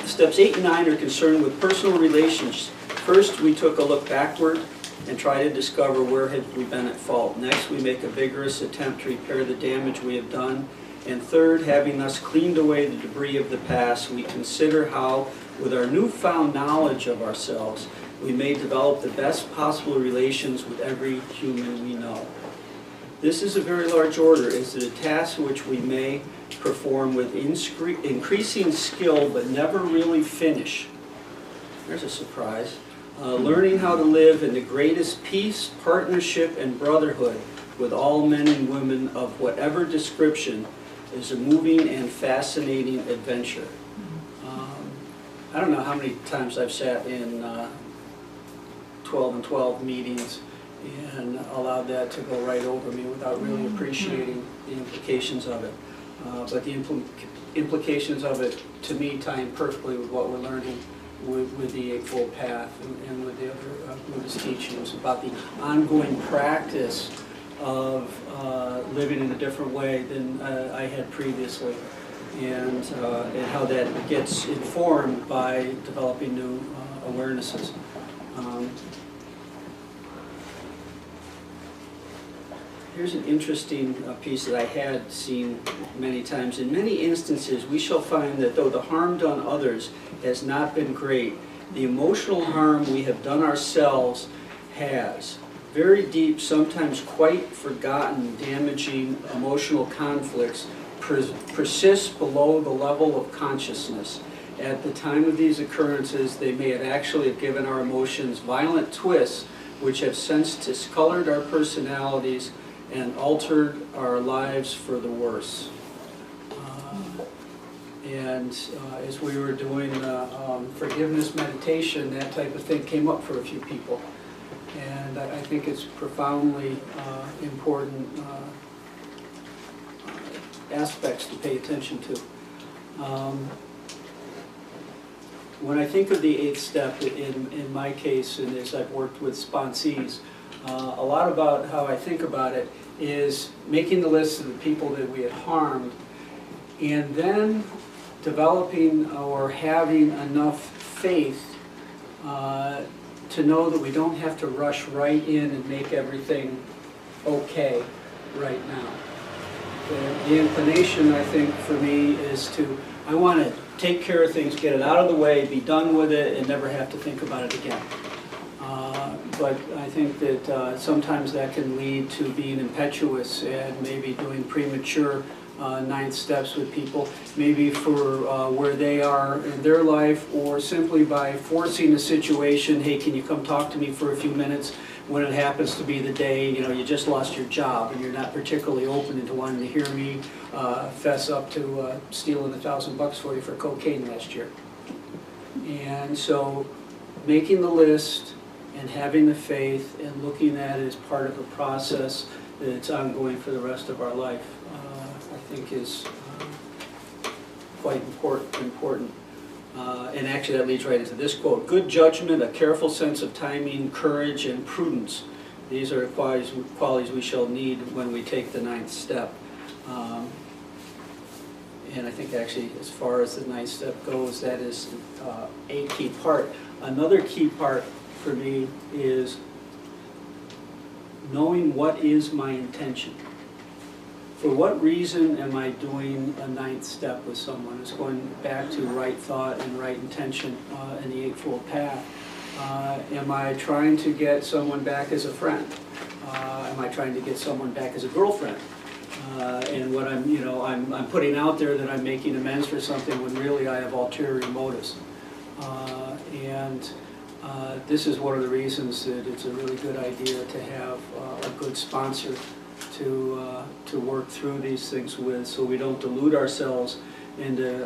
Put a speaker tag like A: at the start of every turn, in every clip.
A: Steps 8 and 9 are concerned with personal relations. First, we took a look backward and try to discover where had we been at fault. Next, we make a vigorous attempt to repair the damage we have done. And third, having thus cleaned away the debris of the past, we consider how, with our newfound knowledge of ourselves, we may develop the best possible relations with every human we know. This is a very large order. Is it a task which we may perform with increasing skill but never really finish? There's a surprise. Learning how to live in the greatest peace, partnership, and brotherhood with all men and women of whatever description is a moving and fascinating adventure. I don't know how many times I've sat in 12 and 12 meetings and allowed that to go right over me without really appreciating the implications of it. But the implications of it, to me, tie in perfectly with what we're learning with the Eightfold Path and with the other Buddhist teachings about the ongoing practice of living in a different way than I had previously, and how that gets informed by developing new awarenesses. Here's an interesting piece that I had seen many times. In many instances, we shall find that though the harm done others has not been great, the emotional harm we have done ourselves has. Very deep, sometimes quite forgotten, damaging emotional conflicts persist below the level of consciousness. At the time of these occurrences, they may have actually given our emotions violent twists which have since discolored our personalities and altered our lives for the worse. As we were doing forgiveness meditation, that type of thing came up for a few people. And I think it's profoundly important aspects to pay attention to. When I think of the 8th step, in my case, and as I've worked with sponsees, a lot about how I think about it is making the list of the people that we had harmed, and then developing or having enough faith to know that we don't have to rush right in and make everything okay right now. The inclination, I think, for me is I want to take care of things, get it out of the way, be done with it, and never have to think about it again. But I think that sometimes that can lead to being impetuous and maybe doing premature 9 steps with people, maybe for where they are in their life, or simply by forcing a situation. Hey, can you come talk to me for a few minutes, when it happens to be the day you just lost your job and you're not particularly open into wanting to hear me fess up to stealing $1,000 for you for cocaine last year. And so making the list and having the faith and looking at it as part of a process that's ongoing for the rest of our life, I think is quite important. And actually that leads right into this quote: good judgment, a careful sense of timing, courage, and prudence. These are qualities we shall need when we take the 9th step. And I think actually as far as the 9th step goes, that is a key part. Another key part for me is knowing what is my intention. For what reason am I doing a 9th step with someone? It's going back to right thought and right intention in the Eightfold Path. Am I trying to get someone back as a friend? Am I trying to get someone back as a girlfriend? And what I'm putting out there that I'm making amends for something when really I have ulterior motives. This is one of the reasons that it's a really good idea to have a good sponsor to work through these things with, so we don't delude ourselves into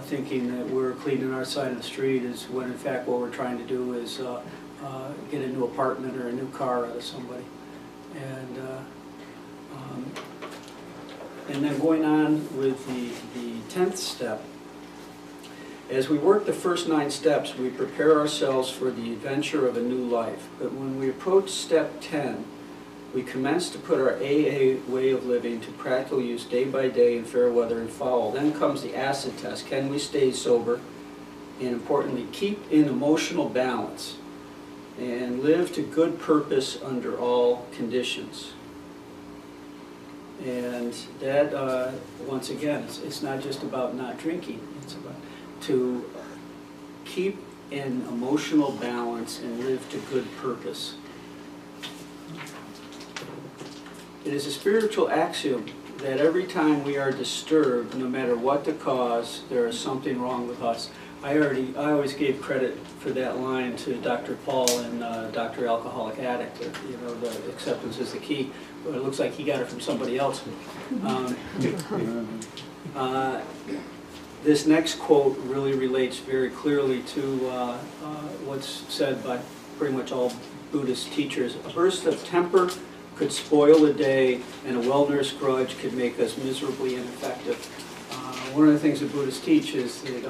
A: thinking that we're cleaning our side of the street, is when in fact what we're trying to do is get a new apartment or a new car out of somebody. And then going on with the 10th step, as we work the first 9 steps, we prepare ourselves for the adventure of a new life. But when we approach step 10, We commence to put our AA way of living to practical use day by day in fair weather and foul. Then comes the acid test. Can we stay sober? And importantly, keep in emotional balance and live to good purpose under all conditions. And that, once again, it's not just about not drinking. It's about to keep in emotional balance and live to good purpose. It is a spiritual axiom that every time we are disturbed, no matter what the cause, there is something wrong with us. I always gave credit for that line to Dr. Paul and Dr. Alcoholic Addict. You know, the acceptance is the key. But it looks like he got it from somebody else. This next quote really relates very clearly to what's said by pretty much all Buddhist teachers. A burst of temper could spoil a day, and a well-nursed grudge could make us miserably ineffective. One of the things that Buddhists teach is that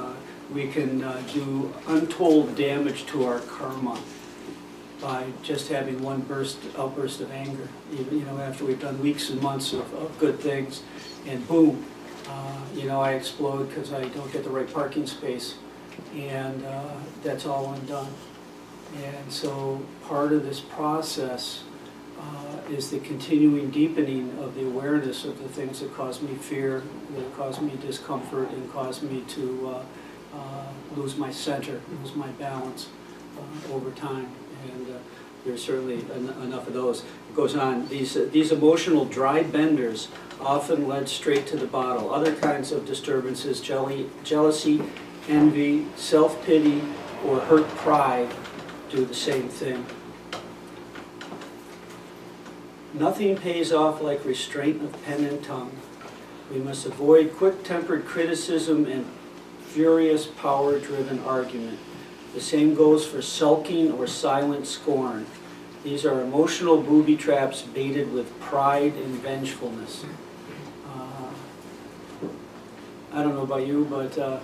A: we can do untold damage to our karma by just having one outburst of anger. You know, after we've done weeks and months of good things, and boom, you know, I explode because I don't get the right parking space, and that's all undone. And so part of this process is the continuing deepening of the awareness of the things that cause me fear, that cause me discomfort, and cause me to lose my center, lose my balance over time. And there's certainly enough of those. It goes on, these emotional dry benders often led straight to the bottle. Other kinds of disturbances, jealousy, envy, self-pity, or hurt pride do the same thing. Nothing pays off like restraint of pen and tongue. We must avoid quick-tempered criticism and furious, power-driven argument. The same goes for sulking or silent scorn. These are emotional booby traps baited with pride and vengefulness. I don't know about you, but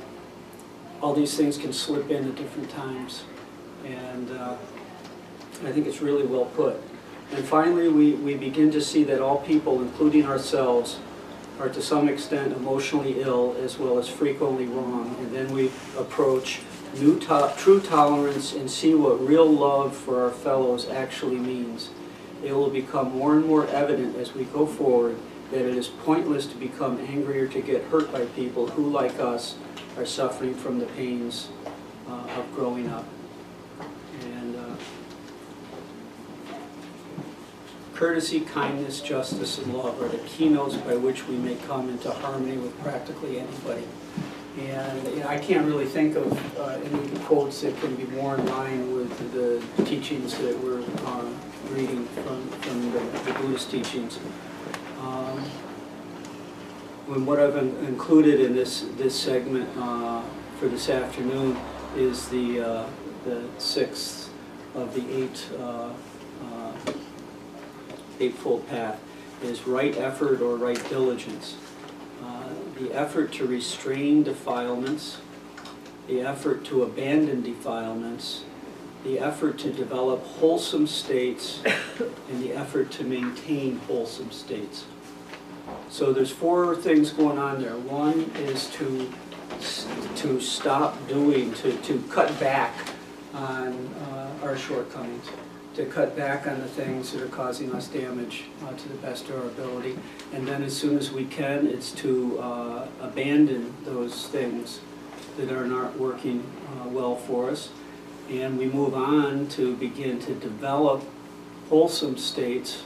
A: all these things can slip in at different times. And I think it's really well put. And finally, we begin to see that all people, including ourselves, are to some extent emotionally ill as well as frequently wrong. And then we approach true tolerance and see what real love for our fellows actually means. It will become more and more evident as we go forward that it is pointless to become angry or to get hurt by people who, like us, are suffering from the pains of growing up. And courtesy, kindness, justice, and love are the keynotes by which we may come into harmony with practically anybody. And you know, I can't really think of any quotes that can be more in line with the teachings that we're reading from the Buddhist teachings. When what I've included in this segment for this afternoon is the sixth of the eightfold path, is right effort or right diligence. The effort to restrain defilements, the effort to abandon defilements, the effort to develop wholesome states, and the effort to maintain wholesome states. So there's four things going on there. One is to stop doing, to cut back on our shortcomings, to cut back on the things that are causing us damage to the best of our ability. And then as soon as we can, it's to abandon those things that are not working well for us. And we move on to begin to develop wholesome states.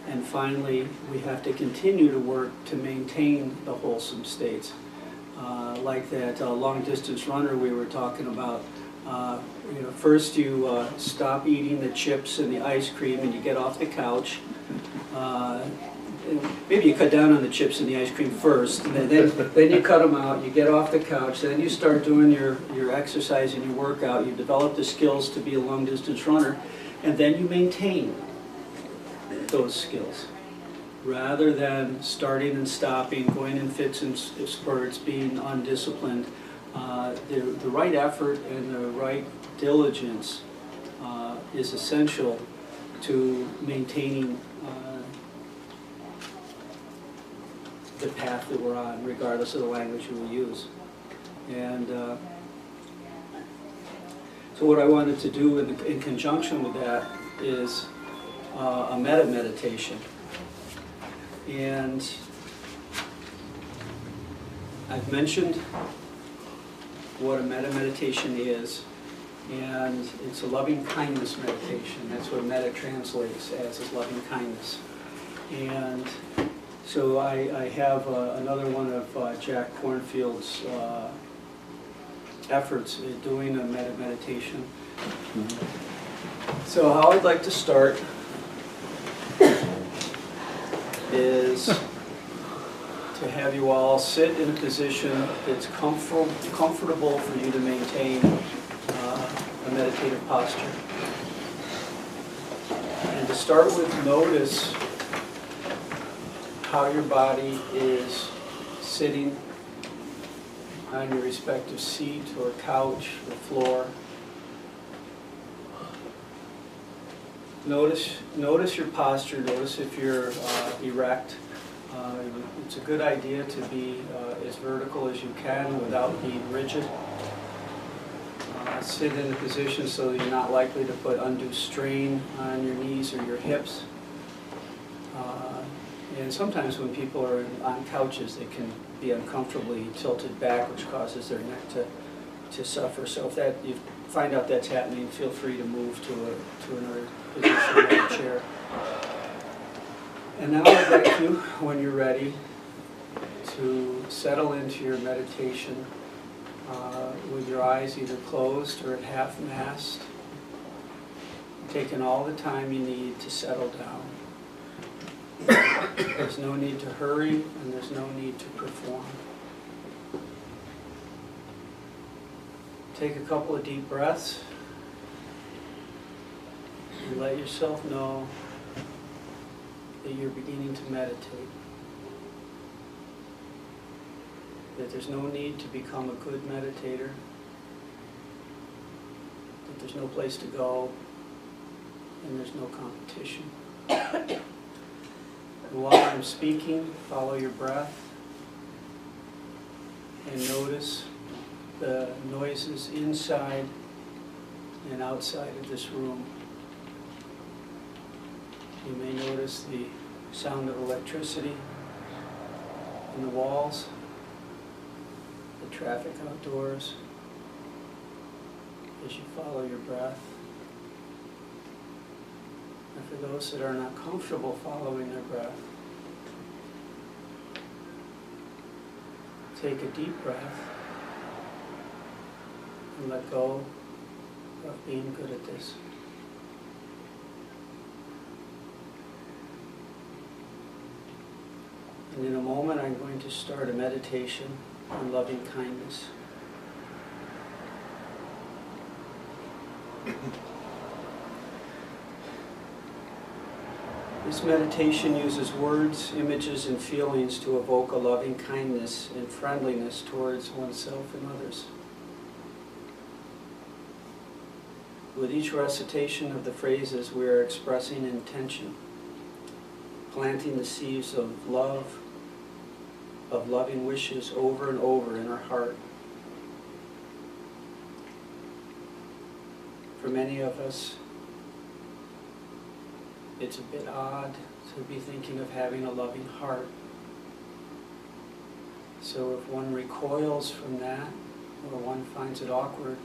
A: And finally, we have to continue to work to maintain the wholesome states. Like that long-distance runner we were talking about. You know, first you stop eating the chips and the ice cream and you get off the couch. Maybe you cut down on the chips and the ice cream first, and then you cut them out, you get off the couch, then you start doing your exercise and your workout, you develop the skills to be a long-distance runner, and then you maintain those skills. Rather than starting and stopping, going in fits and spurts, being undisciplined, the right effort and the right diligence is essential to maintaining the path that we're on, regardless of the language we use. And so what I wanted to do in conjunction with that is a meditation. And I've mentioned what a meditation is, and it's a loving kindness meditation. That's what metta translates as, is loving kindness. And so I have another one of Jack Kornfield's efforts at doing a meditation. So how I'd like to start is to have you all sit in a position that's comfortable for you to maintain a meditative posture. And to start with, notice how your body is sitting on your respective seat or couch or floor. Notice your posture. Notice if you're erect. It's a good idea to be as vertical as you can without being rigid. Sit in a position so that you're not likely to put undue strain on your knees or your hips. And sometimes when people are on couches, they can be uncomfortably tilted back, which causes their neck to suffer. So if that you find out that's happening, feel free to move to another position in the chair. And now I'd like you, when you're ready, to settle into your meditation with your eyes either closed or at half-mast, taking all the time you need to settle down. There's no need to hurry, and there's no need to perform. Take a couple of deep breaths and let yourself know that you're beginning to meditate. That there's no need to become a good meditator. That there's no place to go, and there's no competition. And while I'm speaking, follow your breath and notice the noises inside and outside of this room. You may notice the sound of electricity in the walls, the traffic outdoors, as you follow your breath. And for those that are not comfortable following their breath, take a deep breath and let go of being good at this. And in a moment, I'm going to start a meditation on loving kindness. This meditation uses words, images, and feelings to evoke a loving kindness and friendliness towards oneself and others. With each recitation of the phrases, we are expressing intention, planting the seeds of love, of loving wishes over and over in our heart. For many of us, it's a bit odd to be thinking of having a loving heart. So if one recoils from that, or one finds it awkward,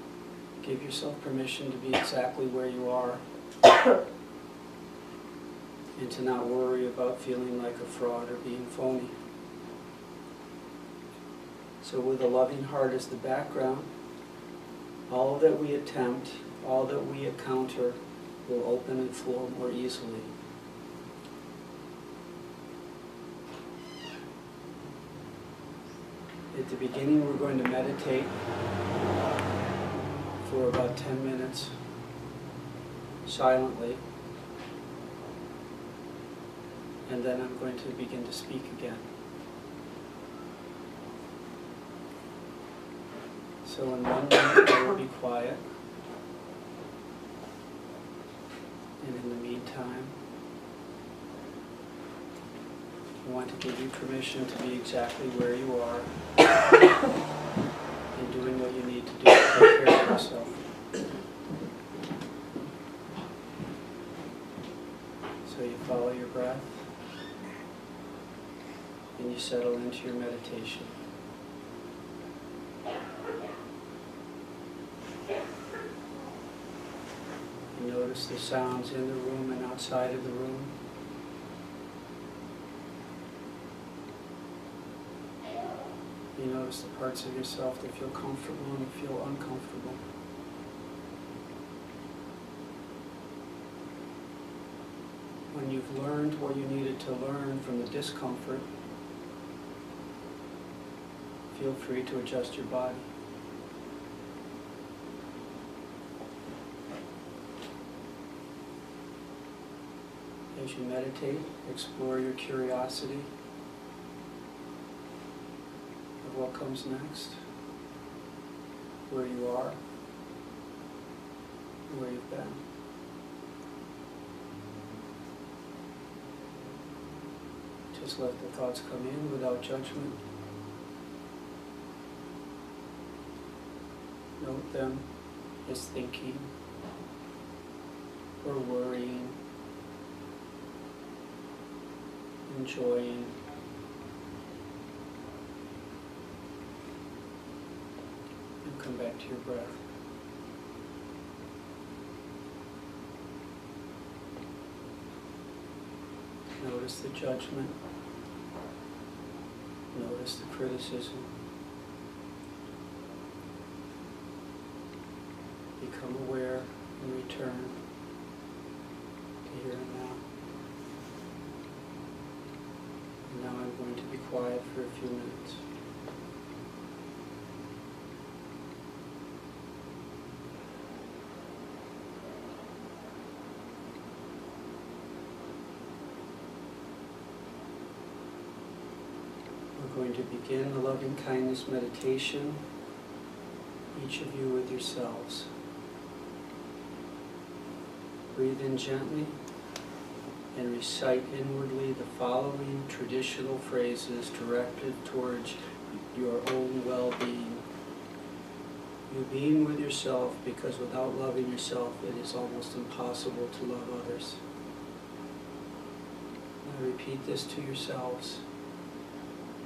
A: give yourself permission to be exactly where you are, and to not worry about feeling like a fraud or being phony. So with a loving heart as the background, all that we attempt, all that we encounter, will open and flow more easily. At the beginning, we're going to meditate for about 10 minutes silently, and then I'm going to begin to speak again. So in 1 minute, I will be quiet. And in the meantime, time. I want to give you permission to be exactly where you are and doing what you need to do to take care of yourself. So you follow your breath and you settle into your meditation. You notice the sounds in the room and outside of the room. You notice the parts of yourself that feel comfortable and feel uncomfortable. When you've learned what you needed to learn from the discomfort, feel free to adjust your body. As you meditate, explore your curiosity of what comes next, where you are, where you've been. Just let the thoughts come in without judgment. Note them as thinking or worrying, enjoying, and come back to your breath. Notice the judgment. Notice the criticism. Become aware and return to here and now. And now I'm going to be quiet for a few minutes. We're going to begin the loving kindness meditation, each of you with yourselves. Breathe in gently and recite inwardly the following traditional phrases directed towards your own well-being. You being with yourself because without loving yourself it is almost impossible to love others. Now repeat this to yourselves.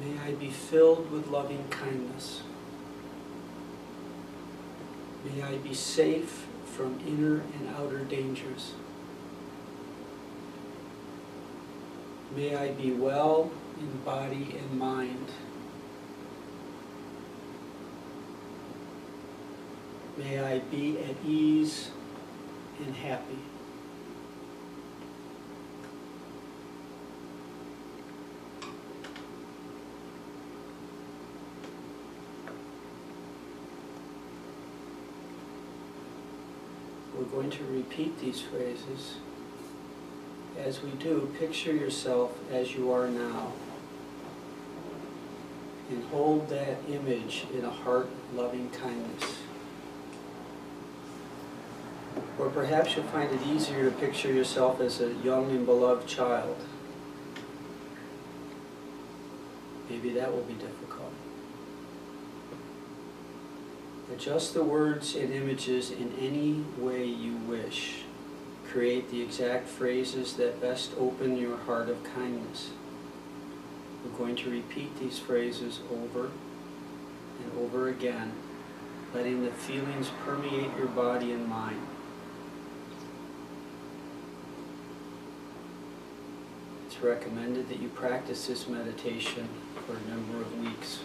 A: May I be filled with loving kindness. May I be safe from inner and outer dangers. May I be well in body and mind. May I be at ease and happy. We're going to repeat these phrases. As we do, picture yourself as you are now and hold that image in a heart of loving kindness. Or perhaps you'll find it easier to picture yourself as a young and beloved child. Maybe that will be difficult. Adjust the words and images in any way you wish. Create the exact phrases that best open your heart of kindness. We're going to repeat these phrases over and over again, letting the feelings permeate your body and mind. It's recommended that you practice this meditation for a number of weeks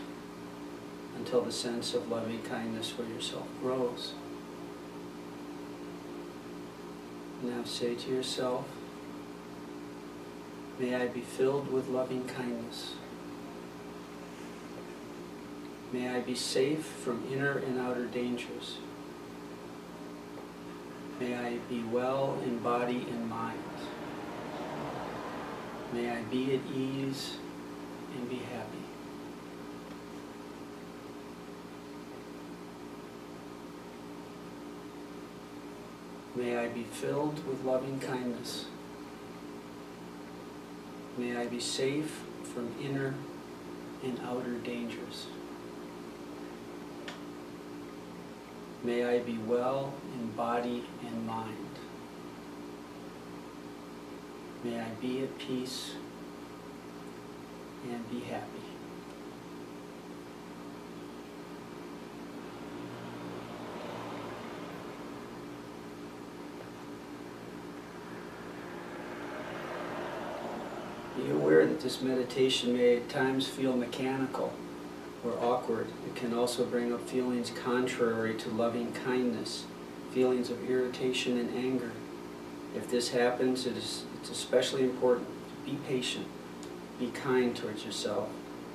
A: until the sense of loving kindness for yourself grows. Now say to yourself, may I be filled with loving kindness. May I be safe from inner and outer dangers. May I be well in body and mind. May I be at ease and be happy. May I be filled with loving kindness. May I be safe from inner and outer dangers. May I be well in body and mind. May I be at peace and be happy. Be aware that this meditation may at times feel mechanical or awkward. It can also bring up feelings contrary to loving kindness, feelings of irritation and anger. If this happens, it's especially important to be patient, be kind towards yourself,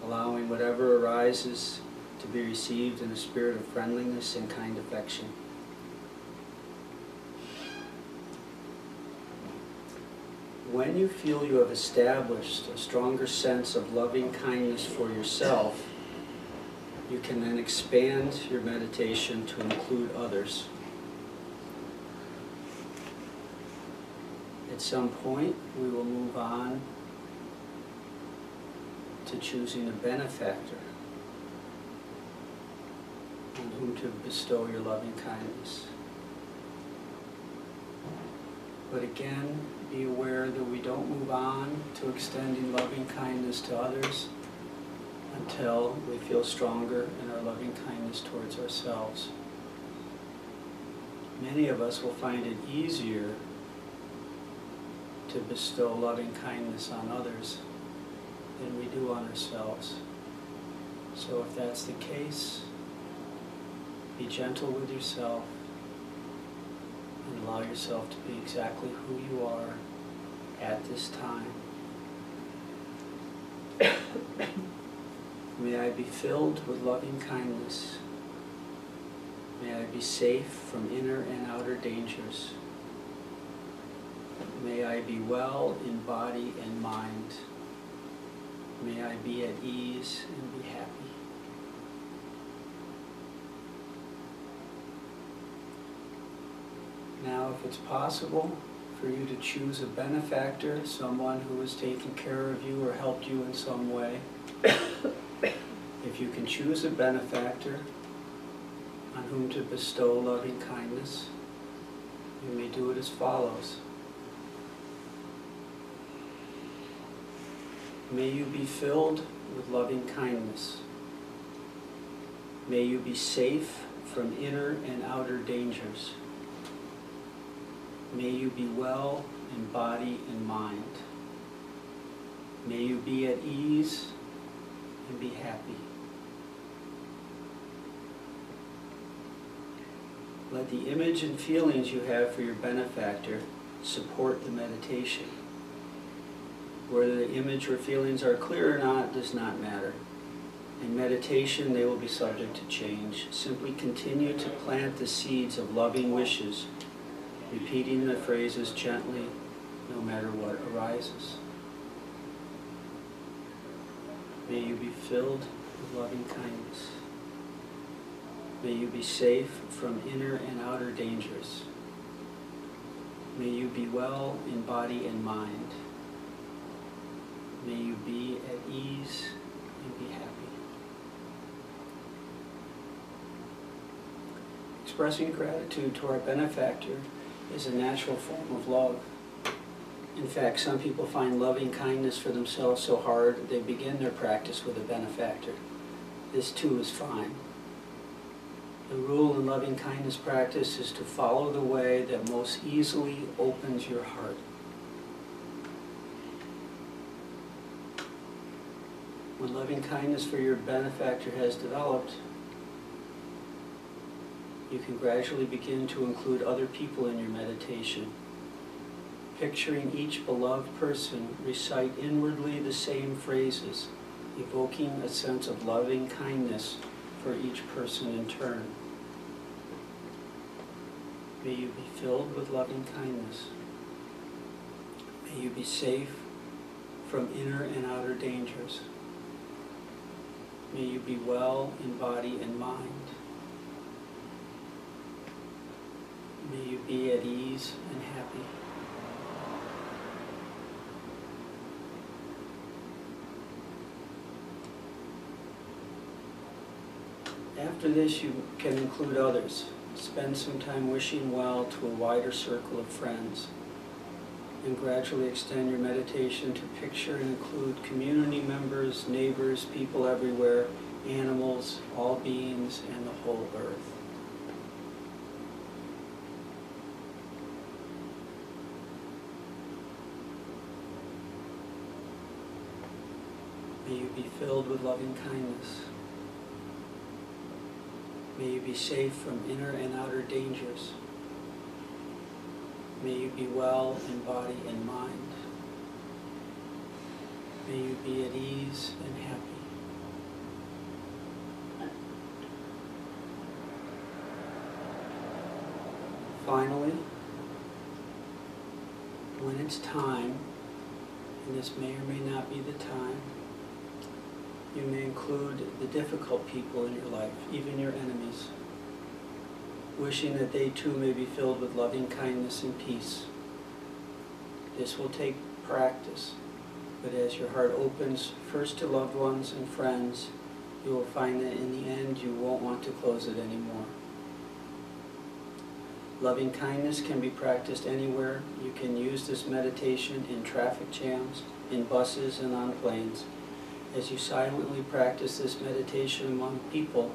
A: allowing whatever arises to be received in a spirit of friendliness and kind affection. When you feel you have established a stronger sense of loving kindness for yourself, you can then expand your meditation to include others. At some point, we will move on to choosing a benefactor on whom to bestow your loving kindness. But again, be aware that we don't move on to extending loving kindness to others until we feel stronger in our loving kindness towards ourselves. Many of us will find it easier to bestow loving kindness on others than we do on ourselves. So if that's the case, be gentle with yourself and allow yourself to be exactly who you are at this time. May I be filled with loving kindness. May I be safe from inner and outer dangers. May I be well in body and mind. May I be at ease and be happy. Now, if it's possible for you to choose a benefactor, someone who has taken care of you or helped you in some way, if you can choose a benefactor on whom to bestow loving kindness, you may do it as follows. May you be filled with loving kindness. May you be safe from inner and outer dangers. May you be well in body and mind. May you be at ease and be happy. Let the image and feelings you have for your benefactor support the meditation. Whether the image or feelings are clear or not does not matter. In meditation, they will be subject to change. Simply continue to plant the seeds of loving wishes, repeating the phrases gently, no matter what arises. May you be filled with loving kindness. May you be safe from inner and outer dangers. May you be well in body and mind. May you be at ease and be happy. Expressing gratitude to our benefactor is a natural form of love. In fact, some people find loving kindness for themselves so hard that they begin their practice with a benefactor. This too is fine. The rule in loving kindness practice is to follow the way that most easily opens your heart. When loving kindness for your benefactor has developed, you can gradually begin to include other people in your meditation. Picturing each beloved person, recite inwardly the same phrases, evoking a sense of loving kindness for each person in turn. May you be filled with loving kindness. May you be safe from inner and outer dangers. May you be well in body and mind. May you be at ease and happy. After this, you can include others. Spend some time wishing well to a wider circle of friends. And gradually extend your meditation to picture and include community members, neighbors, people everywhere, animals, all beings, and the whole earth. May you be filled with loving kindness. May you be safe from inner and outer dangers. May you be well in body and mind. May you be at ease and happy. Finally, when it's time, and this may or may not be the time, you may include the difficult people in your life, even your enemies, wishing that they too may be filled with loving kindness and peace. This will take practice, but as your heart opens first to loved ones and friends, you will find that in the end you won't want to close it anymore. Loving kindness can be practiced anywhere. You can use this meditation in traffic jams, in buses, and on planes. As you silently practice this meditation among people,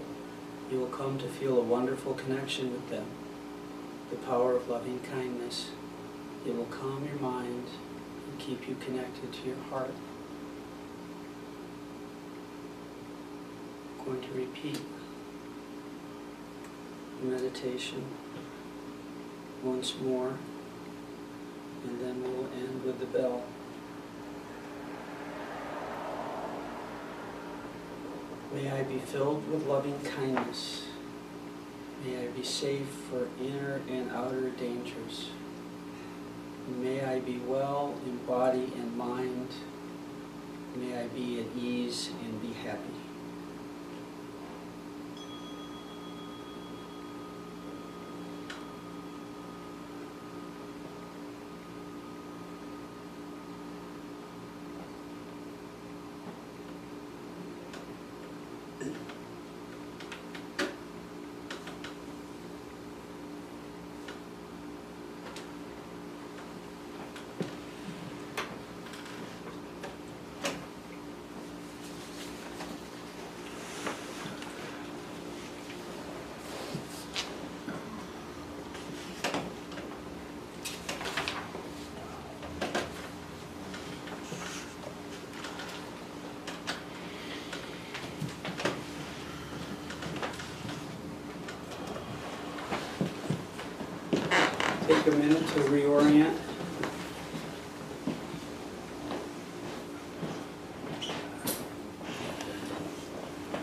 A: you will come to feel a wonderful connection with them. The power of loving kindness. It will calm your mind and keep you connected to your heart. I'm going to repeat the meditation once more, and then we'll end with the bell. May I be filled with loving kindness. May I be safe for inner and outer dangers. May I be well in body and mind. May I be at ease and be happy. Take a minute to reorient.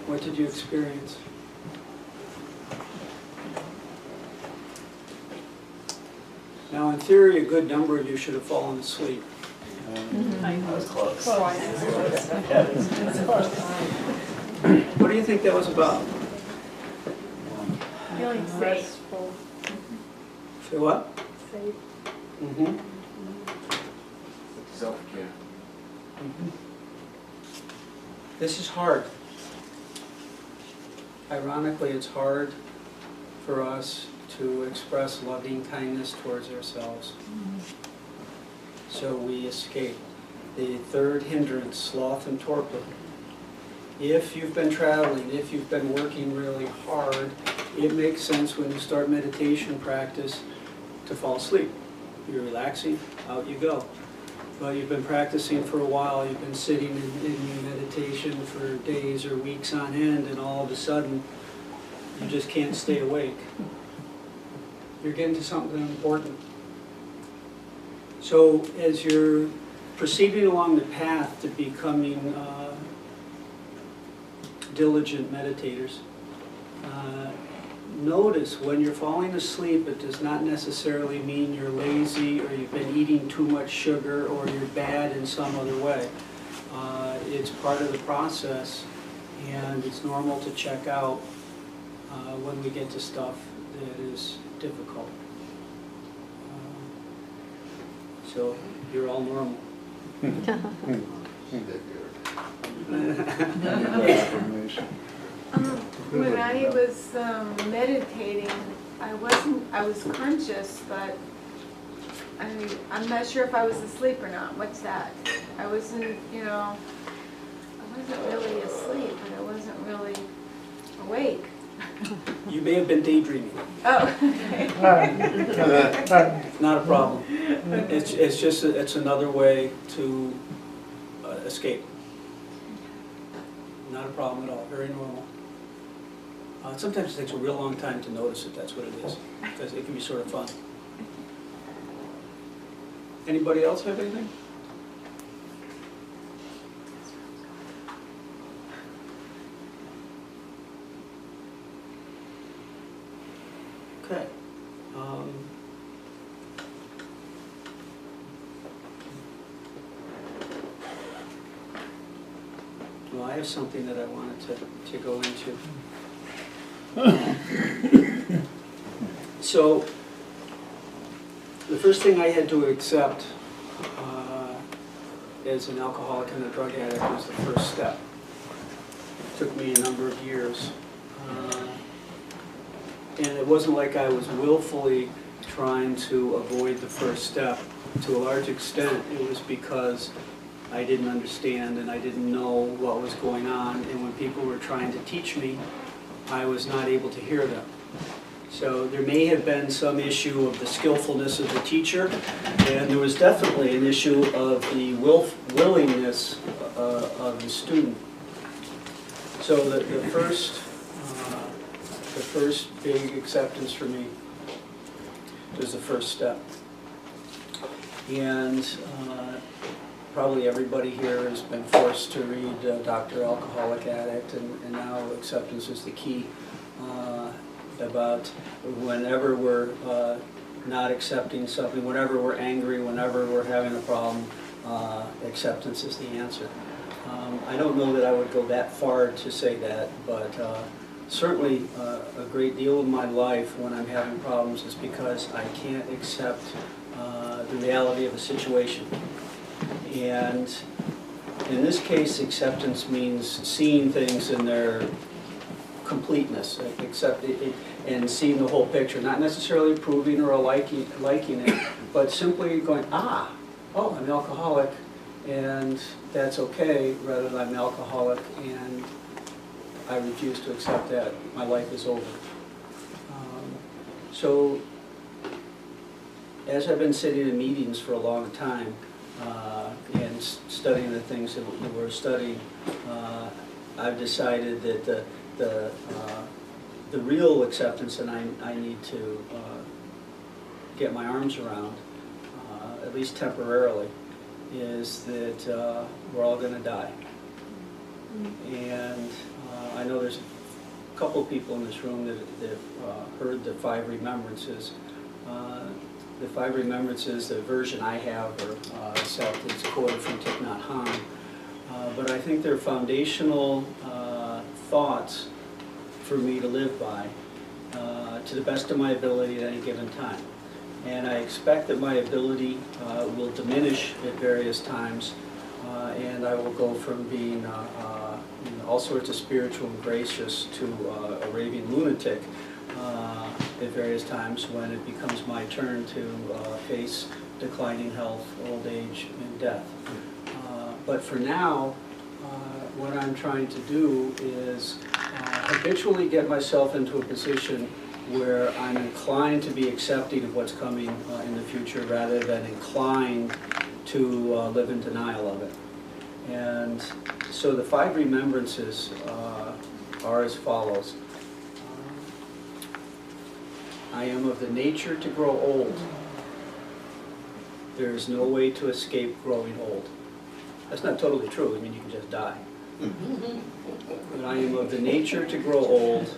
A: What did you experience? Now, in theory, a good number of you should have fallen asleep.
B: I was close.
A: What do you think that was about?
B: Feeling restful.
A: Say what?
B: Safe.
A: Mm-hmm.
C: Self-care.
A: Mm-hmm. This is hard. Ironically, it's hard for us to express loving kindness towards ourselves. So we escape. The third hindrance, sloth and torpor. If you've been traveling, if you've been working really hard, it makes sense when you start meditation practice to fall asleep. You're relaxing, out you go. But you've been practicing for a while, you've been sitting in meditation for days or weeks on end, and all of a sudden, you just can't stay awake. You're getting to something important. So as you're proceeding along the path to becoming diligent meditators, notice when you're falling asleep, it does not necessarily mean you're lazy or you've been eating too much sugar or you're bad in some other way. It's part of the process, and it's normal to check out when we get to stuff that is difficult. So you're all normal.
C: When I was meditating, I was conscious, but I'm not sure if I was asleep or not. What's that? I wasn't, I wasn't really asleep, but I wasn't really awake.
A: You may have been daydreaming.
C: Oh, okay.
A: Not a problem. It's just, it's another way to escape. Not a problem at all, very normal. Sometimes it takes a real long time to notice it, that's what it is. Because it can be sort of fun. Anybody else have anything? Okay. Well, I have something that I wanted to go into. So, the first thing I had to accept as an alcoholic and a drug addict was the first step. It took me a number of years. And it wasn't like I was willfully trying to avoid the first step. To a large extent, it was because I didn't understand and I didn't know what was going on. And when people were trying to teach me, I was not able to hear them. So there may have been some issue of the skillfulness of the teacher, and there was definitely an issue of the willingness of the student. So the first big acceptance for me was the first step. And probably everybody here has been forced to read Dr. Alcoholic Addict, and now acceptance is the key. About whenever we're not accepting something, whenever we're angry, whenever we're having a problem, acceptance is the answer. I don't know that I would go that far to say that, but certainly a great deal of my life when I'm having problems is because I can't accept the reality of a situation. And in this case, acceptance means seeing things in their completeness, and seeing the whole picture, not necessarily approving or liking it, but simply going, oh, I'm an alcoholic, and that's okay, rather than I'm an alcoholic, and I refuse to accept that. My life is over. So, as I've been sitting in meetings for a long time, and studying the things that we're studying, I've decided that the real acceptance that I need to get my arms around, at least temporarily, is that we're all going to die. And I know there's a couple of people in this room that have heard the 5 remembrances. The 5 remembrances, the version I have, or it's quoted from Thich Nhat Hanh, but I think they're foundational thoughts for me to live by, to the best of my ability at any given time. And I expect that my ability will diminish at various times, and I will go from being all sorts of spiritual and gracious to a raving lunatic at various times when it becomes my turn to face declining health, old age, and death. But for now, what I'm trying to do is habitually get myself into a position where I'm inclined to be accepting of what's coming in the future rather than inclined to live in denial of it. And so the 5 remembrances are as follows. I am of the nature to grow old. There is no way to escape growing old. That's not totally true. I mean, you can just die. But I am of the nature to grow old.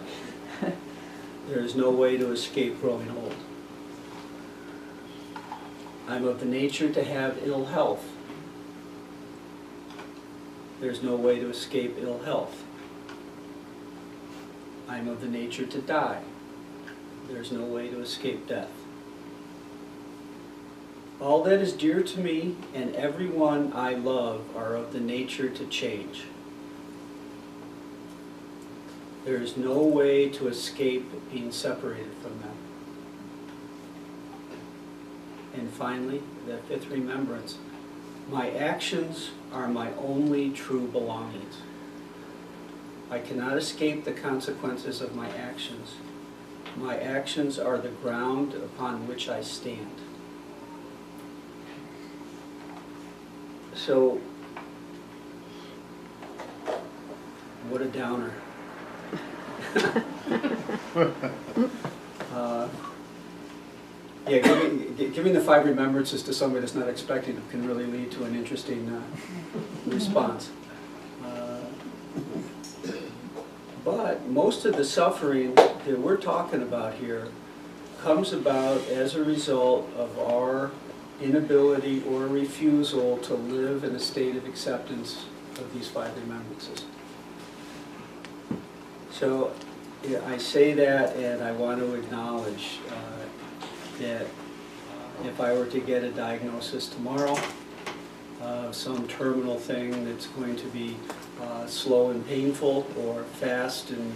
A: There is no way to escape growing old. I am of the nature to have ill health. There's no way to escape ill health. I am of the nature to die. There's no way to escape death. All that is dear to me and everyone I love are of the nature to change. There is no way to escape being separated from them. And finally, the fifth remembrance, my actions are my only true belongings. I cannot escape the consequences of my actions. My actions are the ground upon which I stand. So, what a downer. Yeah, giving the 5 remembrances to somebody that's not expecting them can really lead to an interesting response. But most of the suffering that we're talking about here comes about as a result of our inability or refusal to live in a state of acceptance of these 5 remembrances. So yeah, I say that, and I want to acknowledge that if I were to get a diagnosis tomorrow of some terminal thing that's going to be slow and painful, or fast and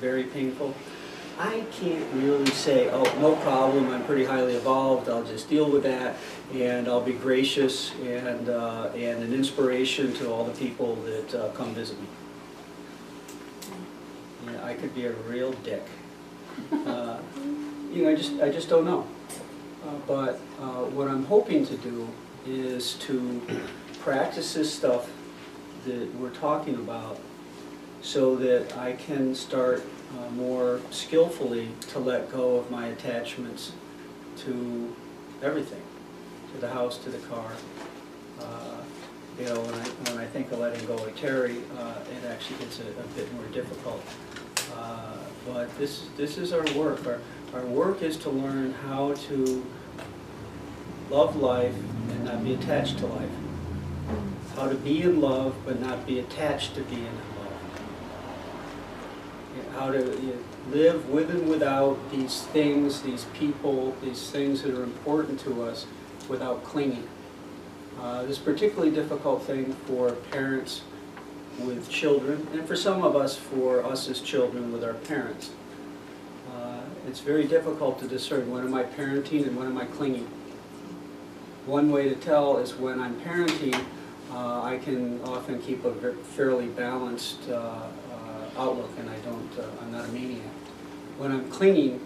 A: very painful, I can't really say, oh, no problem, I'm pretty highly evolved, I'll just deal with that, and I'll be gracious and an inspiration to all the people that come visit me. Yeah, I could be a real dick. You know, I just don't know. But what I'm hoping to do is to practice this stuff that we're talking about so that I can start more skillfully to let go of my attachments to everything, to the house, to the car. You know, when I think of letting go of Terry, it actually gets a bit more difficult. But this is our work. Our work is to learn how to love life and not be attached to life. How to be in love but not be attached to being in love. How to live with and without these things, these people, these things that are important to us without clinging. This is a particularly difficult thing for parents with children, and for some of us, for us as children with our parents. It's very difficult to discern when am I parenting and when am I clinging. One way to tell is when I'm parenting, I can often keep a fairly balanced outlook, and I'm not a maniac. When I'm clinging,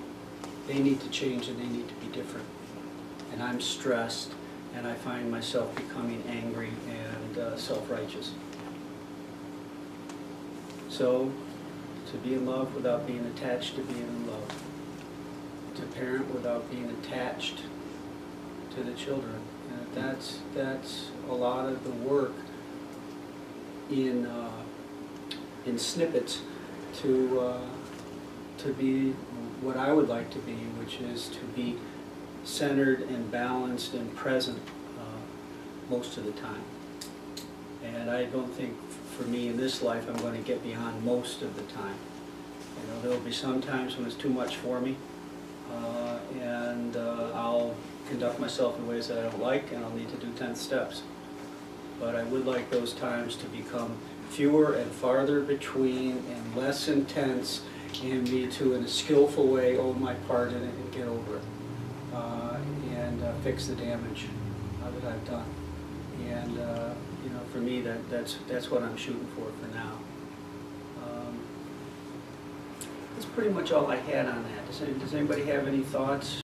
A: they need to change and they need to be different. And I'm stressed, and I find myself becoming angry and self-righteous. So, to be in love without being attached to being in love. To parent without being attached to the children. And that's a lot of the work in snippets to be what I would like to be, which is to be centered and balanced and present most of the time. And I don't think for me in this life I'm going to get beyond most of the time. You know, there will be some times when it's too much for me, and I'll conduct myself in ways that I don't like, and I'll need to do 10 steps. But I would like those times to become fewer and farther between and less intense, and me to, in a skillful way, own my part in it and get over it, and fix the damage that I've done. And you know, for me, that's what I'm shooting for now. That's pretty much all I had on that. Does anybody have any thoughts?